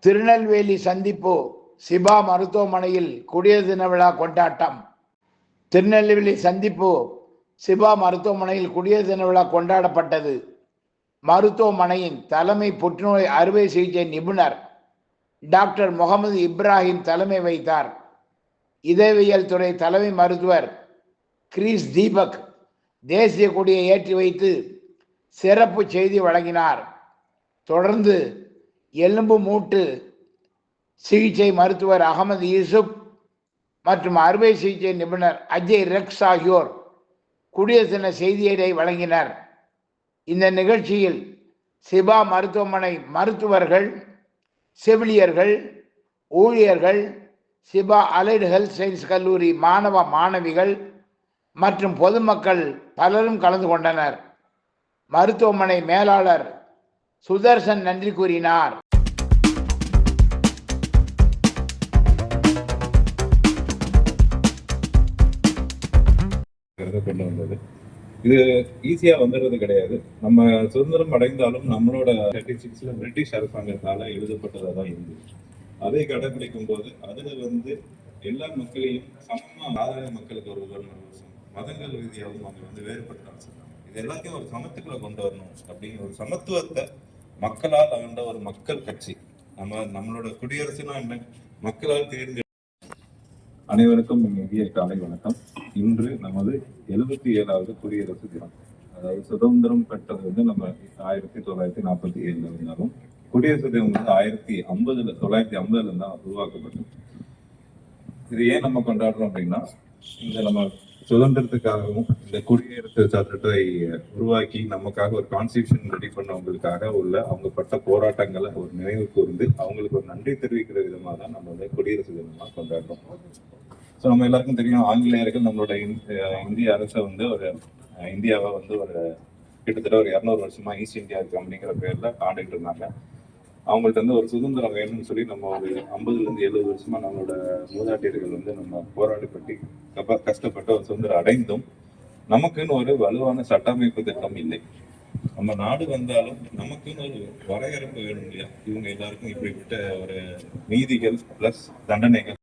திருநெல்வேலி சந்திப்பு சிபா மருத்துவமனையில் குடியரசு தின விழா கொண்டாட்டம். திருநெல்வேலி சந்திப்பு சிபா மருத்துவமனையில் குடியரசு தின விழா கொண்டாடப்பட்டது. மருத்துவமனையின் தலைமை புற்றுநோய் அறுவை சிகிச்சை நிபுணர் டாக்டர் முகமது இப்ராஹிம் தலைமை வைத்தார். இதயவியல் துறை தலைமை மருத்துவர் கிரீஸ் தீபக் தேசிய கொடியை ஏற்றி வைத்து சிறப்பு செய்தி வழங்கினார். தொடர்ந்து எலும்பு மூட்டு சிகிச்சை மருத்துவர் அகமது யூசுப் மற்றும் அறுவை சிகிச்சை நிபுணர் அஜய் ரெக்ஸ் ஆகியோர் குடியரசு தின செய்தியை வழங்கினர். இந்த நிகழ்ச்சியில் சிபா மருத்துவமனை மருத்துவர்கள், செவிலியர்கள், ஊழியர்கள், சிபா அலைடு ஹெல்த் சயின்ஸ் கல்லூரி மாணவ மாணவிகள் மற்றும் பொதுமக்கள் பலரும் கலந்து கொண்டனர். மருத்துவமனை மேலாளர் சுதர்சன் நன்றி கூறினார். கொண்டு வந்தது. இது ஈஸியா வந்துடுறது கிடையாது. நம்ம சுதந்திரம் அடைந்தாலும் நம்மளோட 36ல பிரிட்டிஷ் அரசாங்கத்தால எழுதப்பட்டதா தான் இருந்தது. அதை கடைபிடிக்கும் போது அதுல எல்லா மக்களையும் சமமா ஆதார மக்களுக்கு ஒரு மதங்கள் ரீதியாகவும் அவங்க வேறுபட்டாங்க. இது எல்லாத்தையும் ஒரு சமத்துக்குள்ள கொண்டு வரணும் அப்படிங்கிற ஒரு சமத்துவத்தை மக்களால் ஆண்ட ஒரு மக்கள் கட்சி. நம்மளோட குடியரசுனா என்ன? மக்களால் தேர்ந்து. அனைவருக்கும் இந்திய காலை வணக்கம். இன்று நமது 77வது குடியரசு தினம். அதாவது சுதந்திரம் பெற்றது நம்ம 1947 இருந்தாலும் குடியரசு தினம் 1950 தான் உருவாக்கப்பட்டது. இது ஏன் நம்ம கொண்டாடுறோம் அப்படின்னா, இந்த நம்ம சுதந்திரத்துக்காகவும் இந்த குடியரசு சட்டத்தை உருவாக்கி நமக்காக ஒரு கான்ஸ்டிடியூஷன் ரெடி பண்ணவங்களுக்காக அவங்க பட்ட போராட்டங்களை ஒரு நினைவு கூர்ந்து அவங்களுக்கு ஒரு நன்றி தெரிவிக்கிற விதமாக தான் நம்ம குடியரசு தினமா கொண்டாடுறோம். ஸோ நம்ம எல்லாருக்கும் தெரியும், ஆங்கிலேயர்கள் நம்மளோட இந்திய அரசை ஒரு இந்தியாவை ஒரு கிட்டத்தட்ட ஒரு 200 வருஷமா ஈஸ்ட் இந்தியா கம்பெனிங்கிற பேர்ல ஆண்டுகிட்டு இருந்தாங்க. அவங்கள்ட்ட ஒரு சுதந்திரம் வேணும்னு சொல்லி நம்ம ஒரு 50-70 வருஷமா நம்மளோட மூதாட்டியர்கள் நம்ம போராட்டப்பட்டு கஷ்டப்பட்டு ஒரு சுதந்திரம் அடைந்தும் நமக்குன்னு ஒரு வலுவான சட்டமைப்பு திட்டம் இல்லை. நம்ம நாடு வந்தாலும் நமக்குன்னு ஒரு வரையறுப்பு வேணும் இல்லையா? இவங்க எல்லாருக்கும் இப்படிப்பட்ட ஒரு நீதிகள் பிளஸ் தண்டனைகள்